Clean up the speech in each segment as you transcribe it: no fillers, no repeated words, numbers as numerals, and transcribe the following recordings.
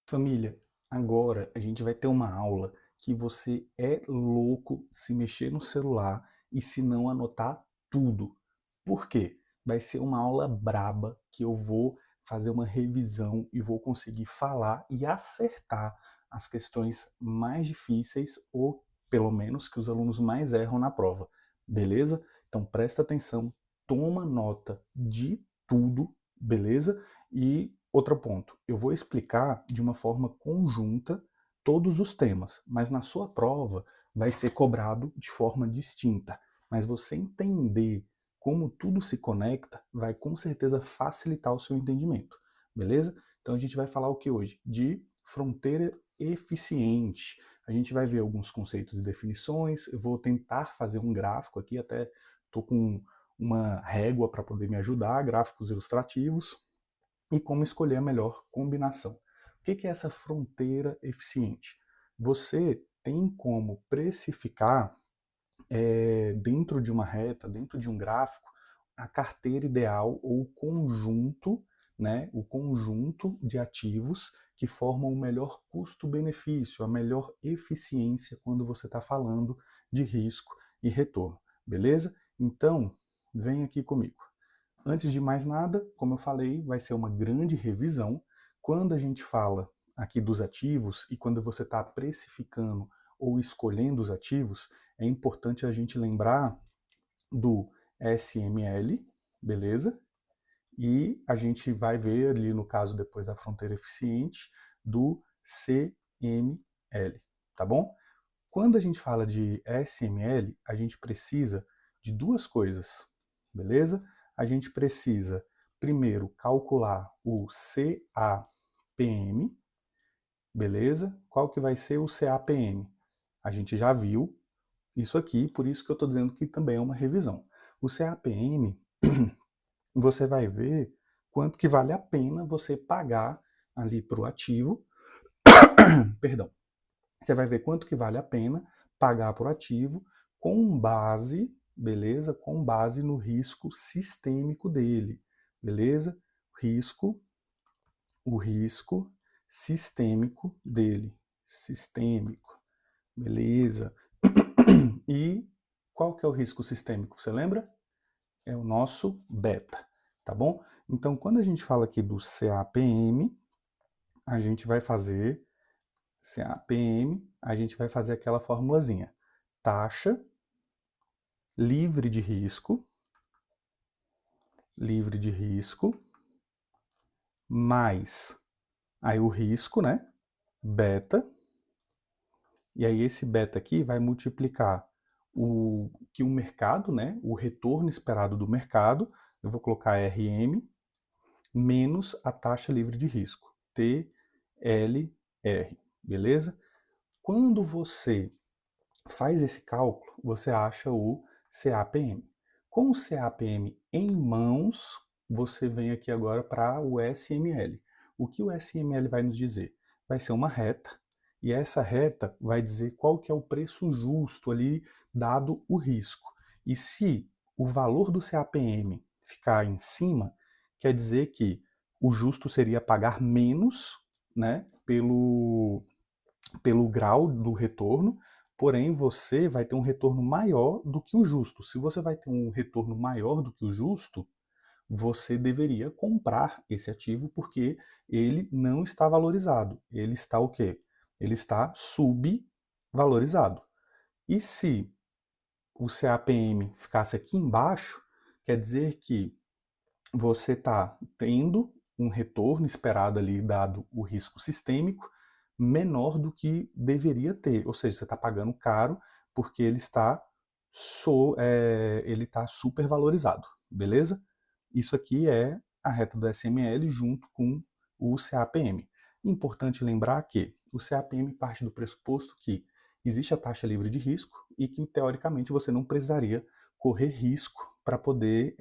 Família, agora a gente vai ter uma aula que você é louco se mexer no celular e se não anotar tudo. Por quê? Vai ser uma aula braba que eu vou fazer uma revisão e vou conseguir falar e acertar as questões mais difíceis ou pelo menos que os alunos mais erram na prova. Beleza? Então presta atenção, toma nota de tudo, beleza? E outro ponto, eu vou explicar de uma forma conjunta todos os temas, mas na sua prova vai ser cobrado de forma distinta. Mas você entender como tudo se conecta vai com certeza facilitar o seu entendimento, beleza? Então a gente vai falar o que hoje? De fronteira eficiente. A gente vai ver alguns conceitos e definições, eu vou tentar fazer um gráfico aqui, até estou com uma régua para poder me ajudar, gráficos ilustrativos, e como escolher a melhor combinação. O que é essa fronteira eficiente? Você tem como precificar dentro de uma reta, dentro de um gráfico, a carteira ideal ou o conjunto, né, o conjunto de ativos que formam o melhor custo-benefício, a melhor eficiência quando você está falando de risco e retorno, beleza? Então, vem aqui comigo. Antes de mais nada, como eu falei, vai ser uma grande revisão. Quando a gente fala aqui dos ativos e quando você está precificando ou escolhendo os ativos, é importante a gente lembrar do SML, beleza? E a gente vai ver ali, no caso, depois da fronteira eficiente, do CML, tá bom? Quando a gente fala de SML, a gente precisa de duas coisas, beleza? A gente precisa, primeiro, calcular o CAPM, beleza? Qual que vai ser o CAPM? A gente já viu isso aqui, por isso que eu estou dizendo que também é uma revisão. O CAPM, você vai ver quanto que vale a pena você pagar ali para o ativo, perdão, você vai ver quanto que vale a pena pagar por ativo com base, beleza? Com base no risco sistêmico dele, beleza? Risco, o risco sistêmico dele, sistêmico, beleza? E qual que é o risco sistêmico, você lembra? É o nosso beta, tá bom? Então, quando a gente fala aqui do CAPM, a gente vai fazer CAPM, a gente vai fazer aquela formulazinha. Taxa livre de risco, mais aí o risco, né? Beta, e aí esse beta aqui vai multiplicar o que o mercado, né? O retorno esperado do mercado, eu vou colocar RM, menos a taxa livre de risco, TLR, beleza? Quando você faz esse cálculo, você acha o CAPM. Com o CAPM em mãos, você vem aqui agora para o SML. O que o SML vai nos dizer? Vai ser uma reta, e essa reta vai dizer qual que é o preço justo ali, dado o risco. E se o valor do CAPM ficar em cima, quer dizer que o justo seria pagar menos, né, pelo grau do retorno, porém você vai ter um retorno maior do que o justo. Se você vai ter um retorno maior do que o justo, você deveria comprar esse ativo porque ele não está valorizado. Ele está o quê? Ele está subvalorizado. E se o CAPM ficasse aqui embaixo, quer dizer que você está tendo um retorno esperado ali, dado o risco sistêmico, menor do que deveria ter. Ou seja, você está pagando caro porque ele está super valorizado, beleza? Isso aqui é a reta do SML junto com o CAPM. Importante lembrar que o CAPM parte do pressuposto que existe a taxa livre de risco e que, teoricamente, você não precisaria correr risco para poder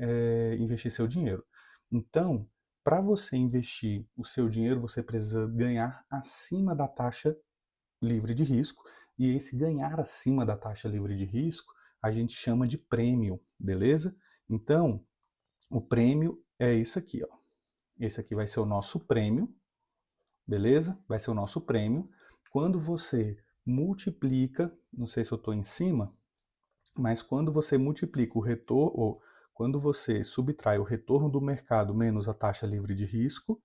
investir seu dinheiro. Então, para você investir o seu dinheiro, você precisa ganhar acima da taxa livre de risco, e esse ganhar acima da taxa livre de risco a gente chama de prêmio, beleza? Então, o prêmio é isso aqui, ó. Esse aqui vai ser o nosso prêmio, beleza? Vai ser o nosso prêmio. Quando você multiplica, não sei se eu estou em cima, mas quando você multiplica o retorno, ou quando você subtrai o retorno do mercado menos a taxa livre de risco,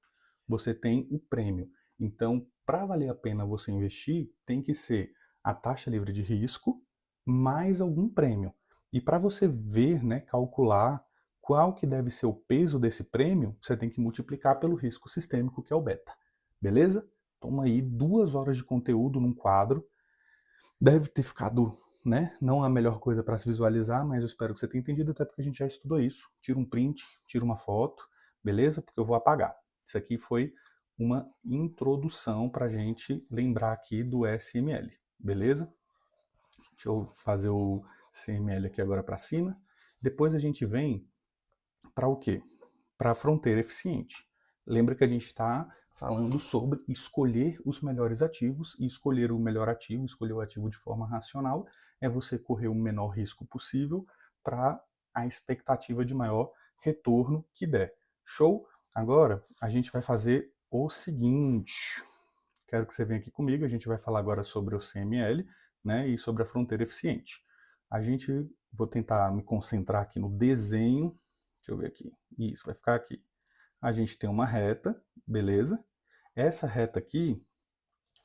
você tem o prêmio. Então, para valer a pena você investir, tem que ser a taxa livre de risco mais algum prêmio. E para você ver, né, calcular qual que deve ser o peso desse prêmio, você tem que multiplicar pelo risco sistêmico, que é o beta. Beleza? Toma aí 2 horas de conteúdo num quadro. Deve ter ficado, né, não a melhor coisa para se visualizar, mas eu espero que você tenha entendido, até porque a gente já estudou isso. Tira um print, tira uma foto, beleza? Porque eu vou apagar. Isso aqui foi uma introdução para a gente lembrar aqui do SML, beleza? Deixa eu fazer o CML aqui agora para cima. Depois a gente vem para o quê? Para a fronteira eficiente. Lembra que a gente está falando sobre escolher os melhores ativos, e escolher o melhor ativo, escolher o ativo de forma racional, é você correr o menor risco possível para a expectativa de maior retorno que der. Show? Agora a gente vai fazer o seguinte. Quero que você venha aqui comigo, a gente vai falar agora sobre o CML, né, e sobre a fronteira eficiente. Vou tentar me concentrar aqui no desenho. Deixa eu ver aqui. Isso, vai ficar aqui. A gente tem uma reta, beleza? Essa reta aqui,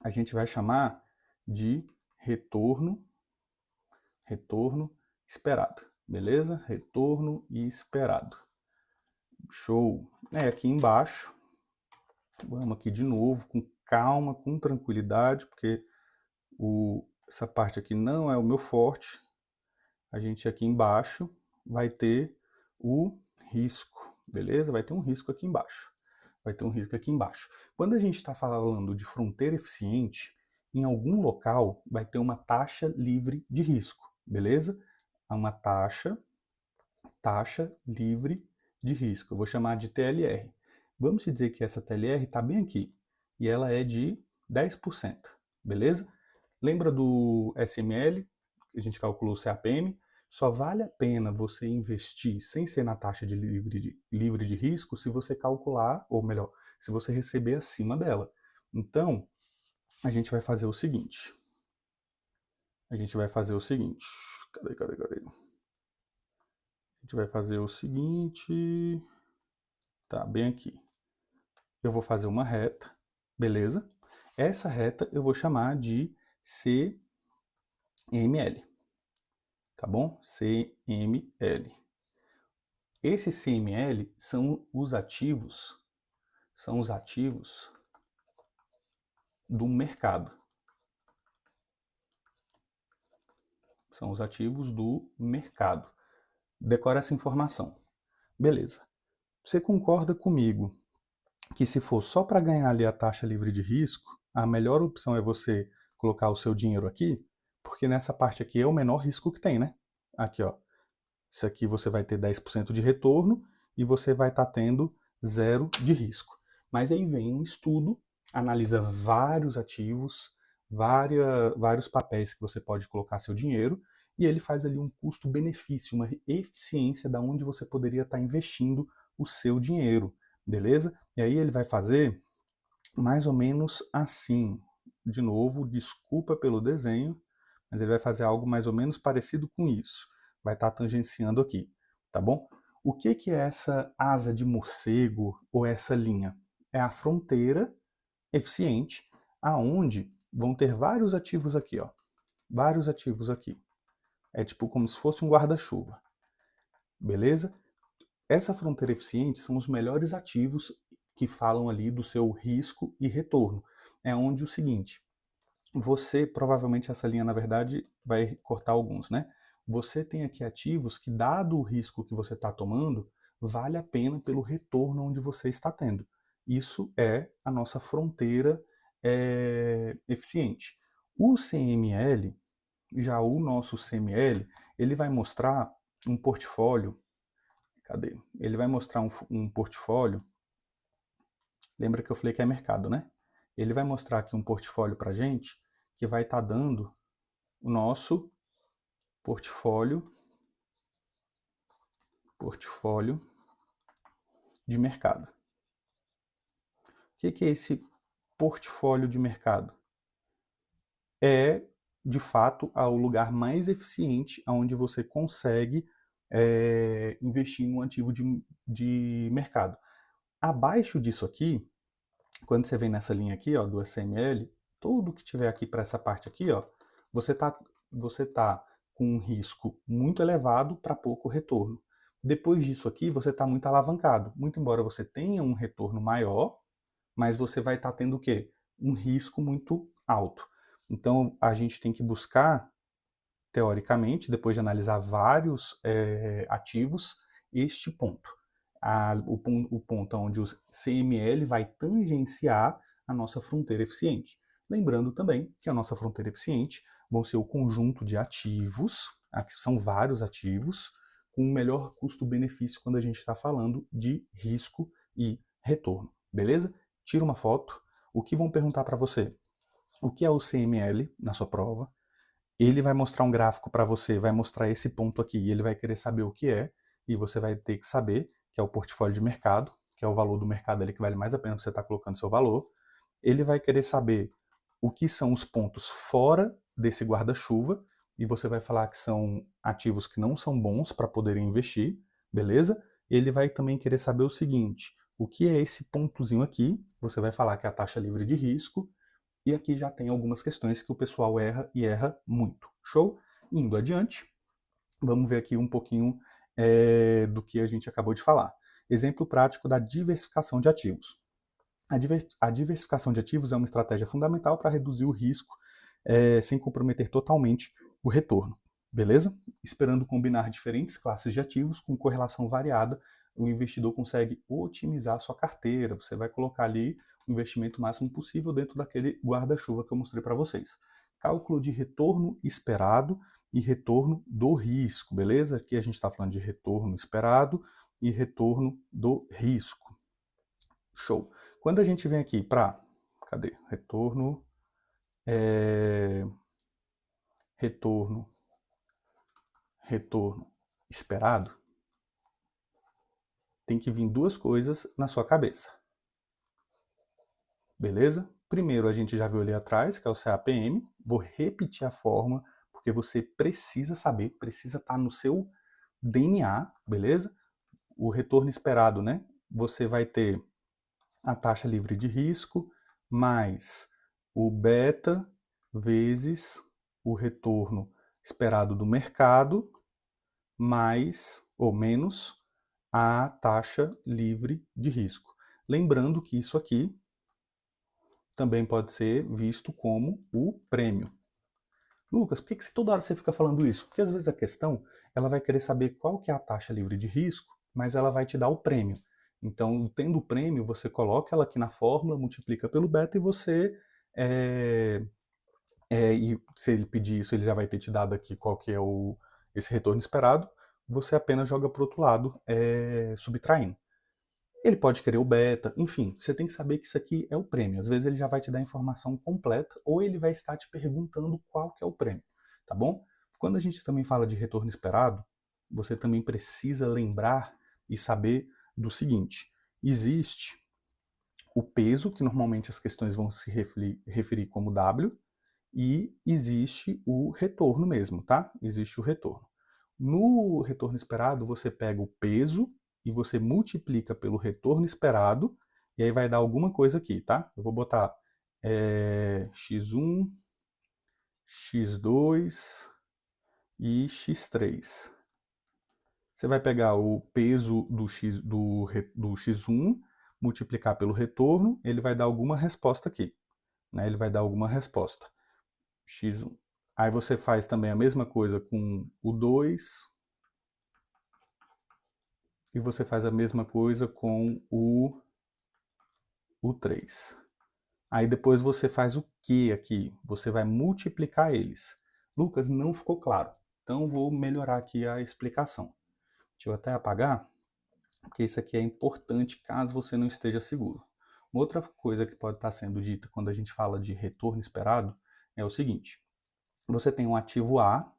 a gente vai chamar de retorno esperado, beleza? Retorno esperado. Show! Aqui embaixo, vamos aqui de novo, com calma, com tranquilidade, porque essa parte aqui não é o meu forte. A gente aqui embaixo vai ter o risco, beleza? Vai ter um risco aqui embaixo. Quando a gente está falando de fronteira eficiente, em algum local vai ter uma taxa livre de risco, beleza? Uma taxa livre de risco. Eu vou chamar de TLR. Vamos dizer que essa TLR está bem aqui e ela é de 10%, beleza? Lembra do SML, que a gente calculou o CAPM? Só vale a pena você investir sem ser na taxa de livre de risco se você calcular, ou melhor, se você receber acima dela. Então, a gente vai fazer o seguinte. Cadê? A gente vai fazer o seguinte. Tá, bem aqui. Eu vou fazer uma reta, beleza? Essa reta eu vou chamar de CML. Tá bom? CML. Esse CML são os ativos do mercado. São os ativos do mercado. Decora essa informação. Beleza. Você concorda comigo que se for só para ganhar ali a taxa livre de risco, a melhor opção é você colocar o seu dinheiro aqui? Porque nessa parte aqui é o menor risco que tem, né? Aqui, ó. Isso aqui você vai ter 10% de retorno e você vai estar tendo 0 de risco. Mas aí vem um estudo, analisa vários ativos, vários papéis que você pode colocar seu dinheiro, e ele faz ali um custo-benefício, uma eficiência da onde você poderia estar investindo o seu dinheiro, beleza? E aí ele vai fazer mais ou menos assim. De novo, desculpa pelo desenho, mas ele vai fazer algo mais ou menos parecido com isso. Vai estar tangenciando aqui, tá bom? O que é essa asa de morcego ou essa linha? É a fronteira eficiente, aonde vão ter vários ativos aqui, ó. Vários ativos aqui. É tipo como se fosse um guarda-chuva. Beleza? Essa fronteira eficiente são os melhores ativos que falam ali do seu risco e retorno. É onde o seguinte, você, provavelmente essa linha, na verdade, vai cortar alguns, né? Você tem aqui ativos que, dado o risco que você está tomando, vale a pena pelo retorno onde você está tendo. Isso é a nossa fronteira eficiente. O CML, já o nosso CML, ele vai mostrar um portfólio. Cadê? Ele vai mostrar um portfólio. Lembra que eu falei que é mercado, né? Ele vai mostrar aqui um portfólio para a gente que vai estar dando o nosso portfólio de mercado. O que é esse portfólio de mercado? É, de fato, o lugar mais eficiente onde você consegue investir em um ativo de mercado. Abaixo disso aqui, quando você vem nessa linha aqui, ó, do SML, tudo que tiver aqui para essa parte aqui, ó, você tá com um risco muito elevado para pouco retorno. Depois disso aqui, você está muito alavancado. Muito embora você tenha um retorno maior, mas você vai estar tendo o quê? Um risco muito alto. Então, a gente tem que buscar, teoricamente, depois de analisar vários ativos, este ponto. O ponto onde o CML vai tangenciar a nossa fronteira eficiente. Lembrando também que a nossa fronteira eficiente vão ser o conjunto de ativos, aqui são vários ativos, com o melhor custo-benefício quando a gente está falando de risco e retorno. Beleza? Tira uma foto. O que vão perguntar para você? O que é o CML na sua prova? Ele vai mostrar um gráfico para você, vai mostrar esse ponto aqui, e ele vai querer saber o que é, e você vai ter que saber que é o portfólio de mercado, que é o valor do mercado ali que vale mais a pena você estar colocando seu valor. Ele vai querer saber o que são os pontos fora desse guarda-chuva, e você vai falar que são ativos que não são bons para poderem investir, beleza? Ele vai também querer saber o seguinte, o que é esse pontozinho aqui? Você vai falar que é a taxa livre de risco, e aqui já tem algumas questões que o pessoal erra e erra muito. Show? Indo adiante, vamos ver aqui um pouquinho do que a gente acabou de falar. Exemplo prático da diversificação de ativos. A diversificação de ativos é uma estratégia fundamental para reduzir o risco sem comprometer totalmente o retorno. Beleza? Esperando combinar diferentes classes de ativos com correlação variada, o investidor consegue otimizar a sua carteira. Você vai colocar ali o investimento máximo possível dentro daquele guarda-chuva que eu mostrei para vocês. Cálculo de retorno esperado e retorno do risco, beleza? Aqui a gente está falando de retorno esperado e retorno do risco. Show. Quando a gente vem aqui para... Cadê? Retorno... Retorno esperado. Tem que vir duas coisas na sua cabeça. Beleza? Primeiro, a gente já viu ali atrás, que é o CAPM. Vou repetir a fórmula, porque você precisa saber, precisa estar no seu DNA, beleza? O retorno esperado, né? Você vai ter a taxa livre de risco mais o beta vezes o retorno esperado do mercado mais ou menos a taxa livre de risco. Lembrando que isso aqui também pode ser visto como o prêmio. Lucas, por que toda hora você fica falando isso? Porque às vezes a questão ela vai querer saber qual que é a taxa livre de risco, mas ela vai te dar o prêmio. Então, tendo o prêmio, você coloca ela aqui na fórmula, multiplica pelo beta e você... e se ele pedir isso, ele já vai ter te dado aqui qual que é esse retorno esperado. Você apenas joga para o outro lado, subtraindo. Ele pode querer o beta, enfim, você tem que saber que isso aqui é o prêmio. Às vezes ele já vai te dar a informação completa ou ele vai estar te perguntando qual que é o prêmio, tá bom? Quando a gente também fala de retorno esperado, você também precisa lembrar e saber do seguinte: existe o peso, que normalmente as questões vão se referir como W, e existe o retorno mesmo, tá? Existe o retorno. No retorno esperado, você pega o peso e você multiplica pelo retorno esperado, e aí vai dar alguma coisa aqui, tá? Eu vou botar x1, x2 e x3. Você vai pegar o peso do x1, multiplicar pelo retorno, ele vai dar alguma resposta aqui. Né? Ele vai dar alguma resposta. x1. Aí você faz também a mesma coisa com o 2, e você faz a mesma coisa com o 3. Aí depois você faz o que aqui? Você vai multiplicar eles. Lucas, não ficou claro. Então vou melhorar aqui a explicação. Deixa eu até apagar, porque isso aqui é importante caso você não esteja seguro. Uma outra coisa que pode estar sendo dita quando a gente fala de retorno esperado é o seguinte. Você tem um ativo A,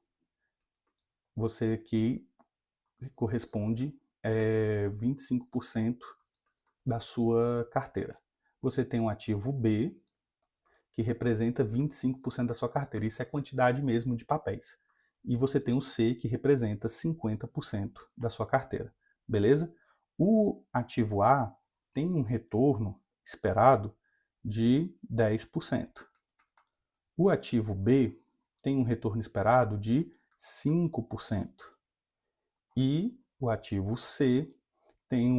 você que corresponde 25% da sua carteira. Você tem um ativo B, que representa 25% da sua carteira. Isso é quantidade mesmo de papéis. E você tem o C, que representa 50% da sua carteira. Beleza? O ativo A tem um retorno esperado de 10%. O ativo B tem um retorno esperado de 5%. E o ativo C tem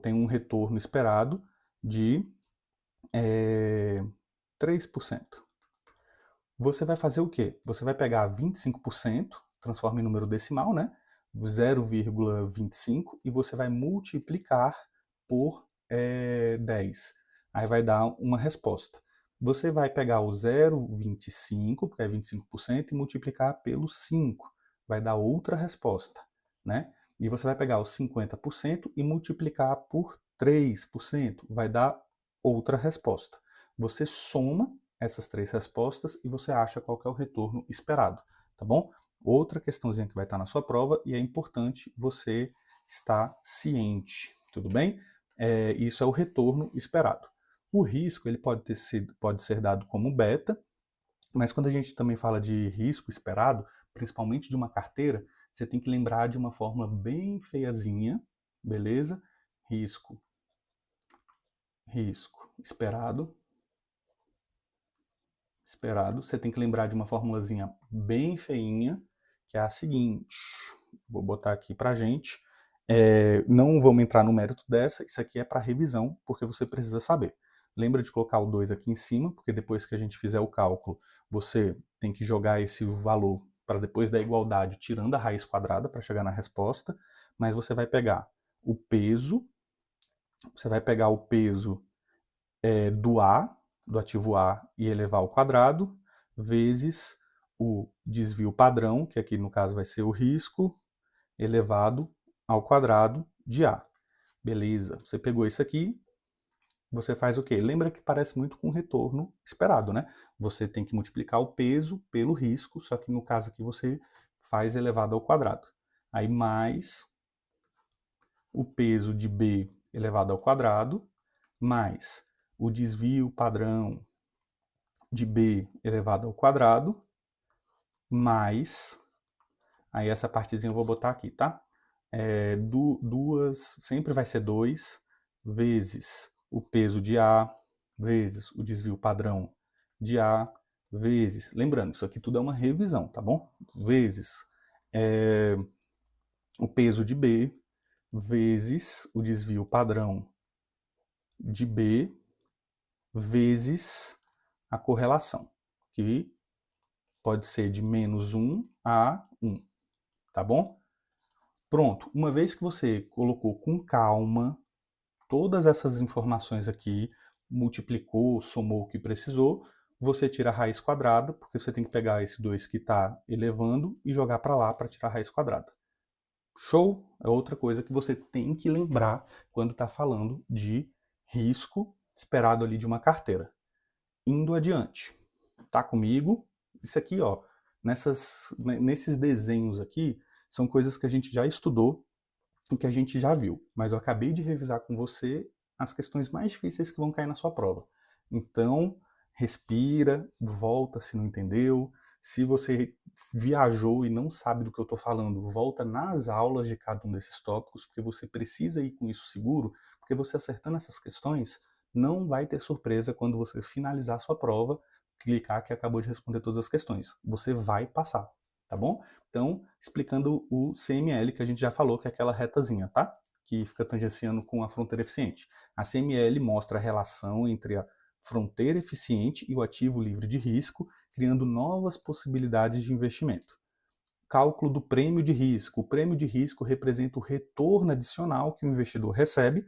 tem um retorno esperado de 3%. Você vai fazer o quê? Você vai pegar 25%, transforma em número decimal, né? 0,25, e você vai multiplicar por 10. Aí vai dar uma resposta. Você vai pegar o 0,25, porque é 25%, e multiplicar pelo 5. Vai dar outra resposta, né? E você vai pegar os 50% e multiplicar por 3%. Vai dar outra resposta. Você soma essas três respostas e você acha qual que é o retorno esperado, tá bom? Outra questãozinha que vai estar na sua prova, e é importante você estar ciente, tudo bem? Isso é o retorno esperado. O risco ele pode ser dado como beta, mas quando a gente também fala de risco esperado, principalmente de uma carteira, você tem que lembrar de uma fórmula bem feiazinha, beleza? Risco esperado. Você tem que lembrar de uma formulazinha bem feinha, que é a seguinte. Vou botar aqui pra gente. Não vamos entrar no mérito dessa, isso aqui é para revisão, porque você precisa saber. Lembra de colocar o 2 aqui em cima, porque depois que a gente fizer o cálculo, você tem que jogar esse valor para depois da igualdade, tirando a raiz quadrada para chegar na resposta, mas você vai pegar o peso, do ativo A e elevar ao quadrado, vezes o desvio padrão, que aqui no caso vai ser o risco, elevado ao quadrado de A. Beleza, você pegou isso aqui, você faz o quê? Lembra que parece muito com o retorno esperado, né? Você tem que multiplicar o peso pelo risco, só que no caso aqui você faz elevado ao quadrado. Aí mais o peso de B elevado ao quadrado, mais o desvio padrão de B elevado ao quadrado, mais, aí essa partezinha eu vou botar aqui, tá? Sempre vai ser 2 vezes o peso de A, vezes o desvio padrão de A, vezes, lembrando, isso aqui tudo é uma revisão, tá bom? Vezes o peso de B, vezes o desvio padrão de B, vezes a correlação, que pode ser de -1 a 1, tá bom? Pronto, uma vez que você colocou com calma todas essas informações aqui, multiplicou, somou o que precisou, você tira a raiz quadrada, porque você tem que pegar esse 2 que está elevando e jogar para lá para tirar a raiz quadrada. Show? É outra coisa que você tem que lembrar quando está falando de risco esperado ali de uma carteira. Indo adiante. Tá comigo? Isso aqui, ó, nesses desenhos aqui, são coisas que a gente já estudou e que a gente já viu. Mas eu acabei de revisar com você as questões mais difíceis que vão cair na sua prova. Então, respira, volta se não entendeu. Se você viajou e não sabe do que eu estou falando, volta nas aulas de cada um desses tópicos, porque você precisa ir com isso seguro, porque você acertando essas questões, não vai ter surpresa quando você finalizar a sua prova, clicar que acabou de responder todas as questões. Você vai passar, tá bom? Então, explicando o CML, que a gente já falou, que é aquela retazinha, tá? Que fica tangenciando com a fronteira eficiente. A CML mostra a relação entre a fronteira eficiente e o ativo livre de risco, criando novas possibilidades de investimento. Cálculo do prêmio de risco. O prêmio de risco representa o retorno adicional que o investidor recebe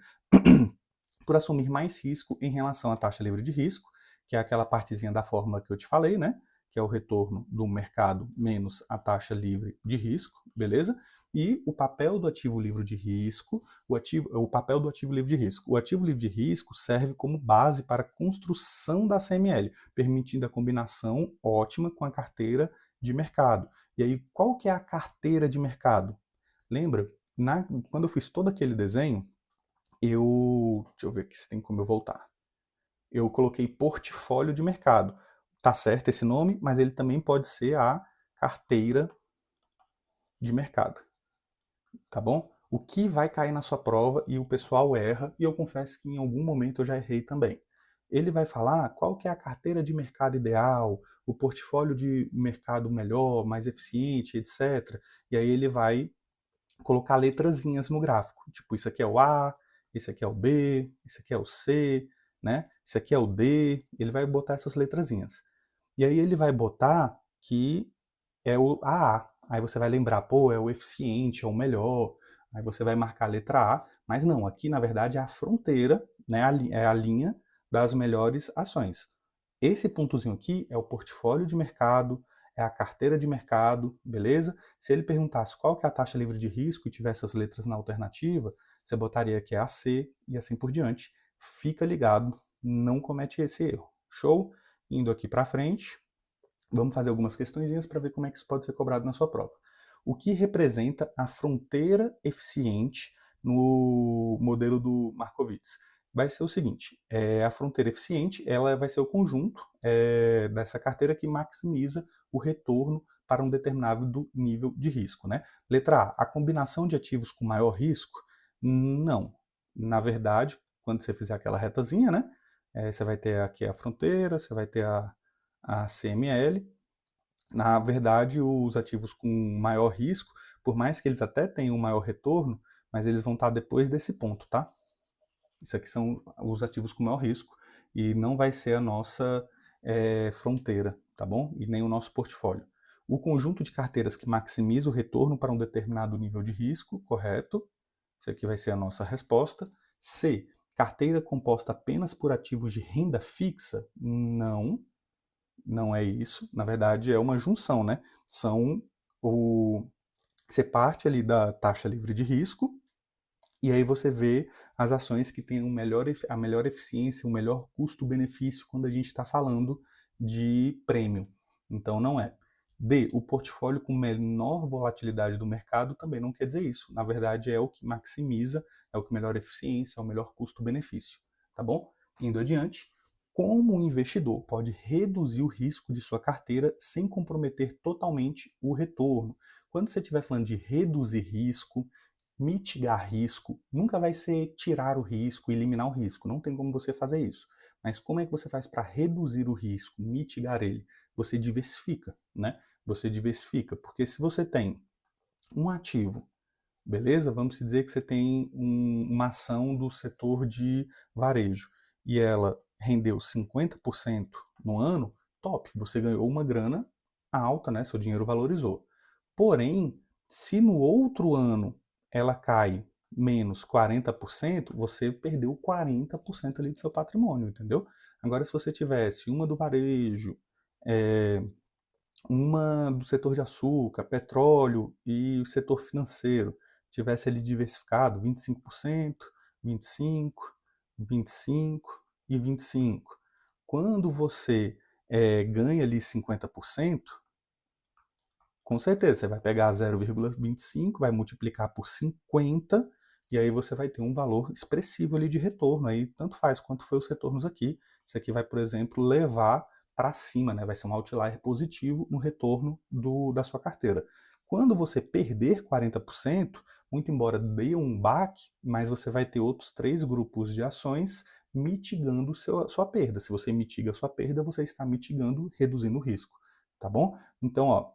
por assumir mais risco em relação à taxa livre de risco, que é aquela partezinha da fórmula que eu te falei, né? Que é o retorno do mercado menos a taxa livre de risco, beleza? E o papel do ativo livre de risco, o papel do ativo livre de risco. O ativo livre de risco serve como base para a construção da CML, permitindo a combinação ótima com a carteira de mercado. E aí, qual que é a carteira de mercado? Lembra? Quando eu fiz todo aquele desenho, deixa eu ver aqui se tem como eu voltar. Eu coloquei portfólio de mercado. Tá certo esse nome, mas ele também pode ser a carteira de mercado, tá bom? O que vai cair na sua prova e o pessoal erra, e eu confesso que em algum momento eu já errei também. Ele vai falar qual que é a carteira de mercado ideal, o portfólio de mercado melhor, mais eficiente, etc. E aí ele vai colocar letrazinhas no gráfico. Tipo, isso aqui é o A, esse aqui é o B, esse aqui é o C, né? Isso aqui é o D. Ele vai botar essas letrazinhas. E aí ele vai botar que é o AA. Aí você vai lembrar, pô, é o eficiente, é o melhor. Aí você vai marcar a letra A. Mas não, aqui na verdade é a fronteira, né? É a linha das melhores ações. Esse pontozinho aqui é o portfólio de mercado, é a carteira de mercado, beleza? Se ele perguntasse qual que é a taxa livre de risco e tivesse as letras na alternativa, você botaria aqui a C e assim por diante. Fica ligado, não comete esse erro. Show? Indo aqui para frente, vamos fazer algumas questõezinhas para ver como é que isso pode ser cobrado na sua prova. O que representa a fronteira eficiente no modelo do Markowitz? Vai ser o seguinte, a fronteira eficiente ela vai ser o conjunto dessa carteira que maximiza o retorno para um determinado nível de risco. Né? Letra A combinação de ativos com maior risco? Não. Na verdade, quando você fizer aquela retazinha, né, você vai ter aqui a fronteira, você vai ter a CML. Na verdade, os ativos com maior risco, por mais que eles até tenham um maior retorno, mas eles vão estar depois desse ponto, tá? Isso aqui são os ativos com maior risco e não vai ser a nossa fronteira, tá bom? E nem o nosso portfólio. O conjunto de carteiras que maximiza o retorno para um determinado nível de risco, correto? Isso aqui vai ser a nossa resposta. C. Carteira composta apenas por ativos de renda fixa? Não. Não é isso. Na verdade, é uma junção, né? São o... Você parte ali da taxa livre de risco e aí você vê as ações que têm a melhor eficiência, o melhor custo-benefício quando a gente está falando de prêmio. Então, não é. D, o portfólio com menor volatilidade do mercado também não quer dizer isso. Na verdade, é o que maximiza, é o que melhor eficiência, é o melhor custo-benefício. Tá bom? Indo adiante, como o investidor pode reduzir o risco de sua carteira sem comprometer totalmente o retorno? Quando você estiver falando de reduzir risco, mitigar risco, nunca vai ser tirar o risco, eliminar o risco, não tem como você fazer isso. Mas como é que você faz para reduzir o risco, mitigar ele? Você diversifica, né? Você diversifica, porque se você tem um ativo, beleza? Vamos dizer que você tem uma ação do setor de varejo e ela rendeu 50% no ano, top, você ganhou uma grana alta, né? Seu dinheiro valorizou. Porém, se no outro ano ela cai menos 40%, você perdeu 40% ali do seu patrimônio, entendeu? Agora, se você tivesse uma do varejo, uma do setor de açúcar, petróleo e o setor financeiro, tivesse ali diversificado 25%, 25%, 25% e 25%. Quando você ganha ali 50%, com certeza, você vai pegar 0,25, vai multiplicar por 50, e aí você vai ter um valor expressivo ali de retorno. Aí tanto faz quanto foi os retornos aqui. Isso aqui vai, por exemplo, levar para cima, né? Vai ser um outlier positivo no retorno da sua carteira. Quando você perder 40%, muito embora dê um baque, mas você vai ter outros 3 grupos de ações mitigando sua perda. Se você mitiga a sua perda, você está mitigando, reduzindo o risco, tá bom? Então, ó,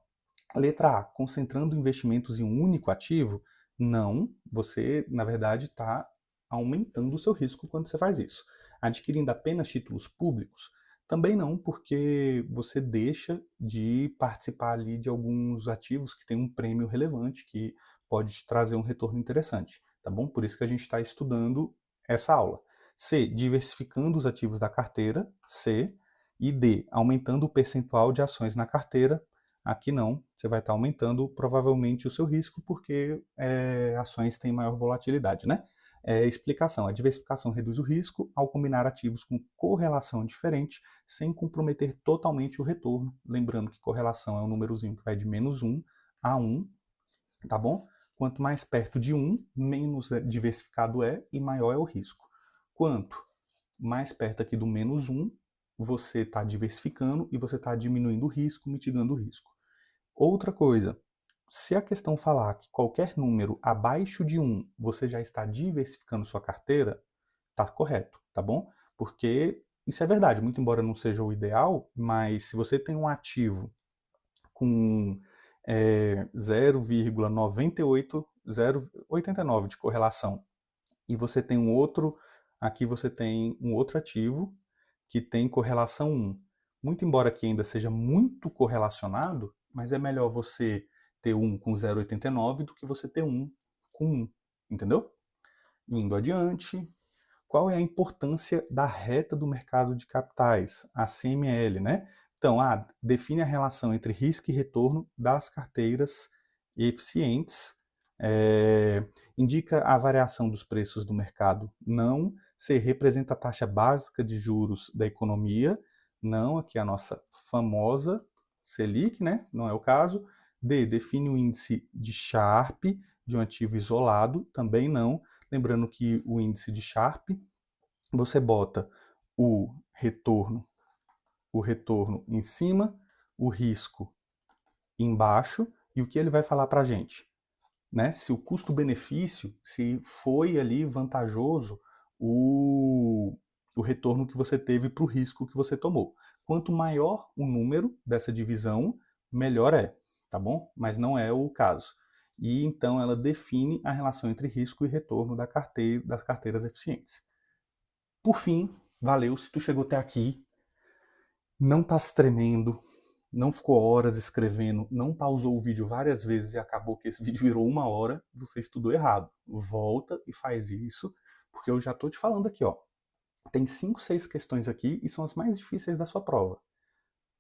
letra A, concentrando investimentos em um único ativo? Não, você, na verdade, está aumentando o seu risco quando você faz isso. Adquirindo apenas títulos públicos? Também não, porque você deixa de participar ali de alguns ativos que têm um prêmio relevante, que pode te trazer um retorno interessante, tá bom? Por isso que a gente está estudando essa aula. C, diversificando os ativos da carteira, C. E D, aumentando o percentual de ações na carteira. Aqui não, você vai estar aumentando provavelmente o seu risco porque ações têm maior volatilidade, né? Explicação: a diversificação reduz o risco ao combinar ativos com correlação diferente sem comprometer totalmente o retorno. Lembrando que correlação é um númerozinho que vai de -1 a 1, tá bom? Quanto mais perto de 1, menos diversificado é e maior é o risco. Quanto mais perto aqui do -1, você está diversificando e você está diminuindo o risco, mitigando o risco. Outra coisa, se a questão falar que qualquer número abaixo de 1 você já está diversificando sua carteira, tá correto, tá bom? Porque isso é verdade, muito embora não seja o ideal, mas se você tem um ativo com 0,89 de correlação e você tem um outro, aqui você tem um outro ativo que tem correlação 1. Muito embora que ainda seja muito correlacionado, mas é melhor você ter um com 0,89 do que você ter um com 1, entendeu? Indo adiante, qual é a importância da reta do mercado de capitais, a CML, né? Então, define a relação entre risco e retorno das carteiras eficientes, indica a variação dos preços do mercado, não. C, representa a taxa básica de juros da economia, não, aqui é a nossa famosa Selic, né? Não é o caso. D, define o índice de Sharpe de um ativo isolado, também não. Lembrando que o índice de Sharpe, você bota o retorno em cima, o risco embaixo, e o que ele vai falar para a gente? Né? Se o custo-benefício, se foi ali vantajoso o retorno que você teve para o risco que você tomou. Quanto maior o número dessa divisão, melhor é, tá bom? Mas não é o caso. E então ela define a relação entre risco e retorno das carteiras eficientes. Por fim, valeu, se tu chegou até aqui, não tá se tremendo, não ficou horas escrevendo, não pausou o vídeo várias vezes e acabou que esse vídeo virou 1 hora, você estudou errado. Volta e faz isso, porque eu já tô te falando aqui, ó. Tem 5, 6 questões aqui e são as mais difíceis da sua prova.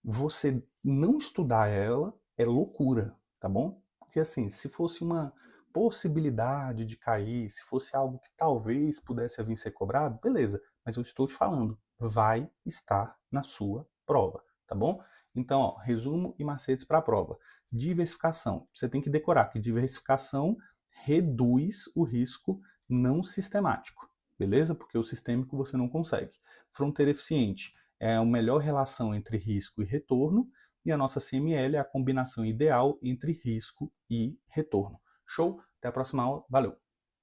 Você não estudar ela é loucura, tá bom? Porque assim, se fosse uma possibilidade de cair, se fosse algo que talvez pudesse vir ser cobrado, beleza. Mas eu estou te falando, vai estar na sua prova, tá bom? Então, ó, resumo e macetes para a prova. Diversificação. Você tem que decorar que diversificação reduz o risco não sistemático, beleza? Porque o sistêmico você não consegue. Fronteira eficiente é a melhor relação entre risco e retorno, e a nossa CML é a combinação ideal entre risco e retorno. Show? Até a próxima aula. Valeu!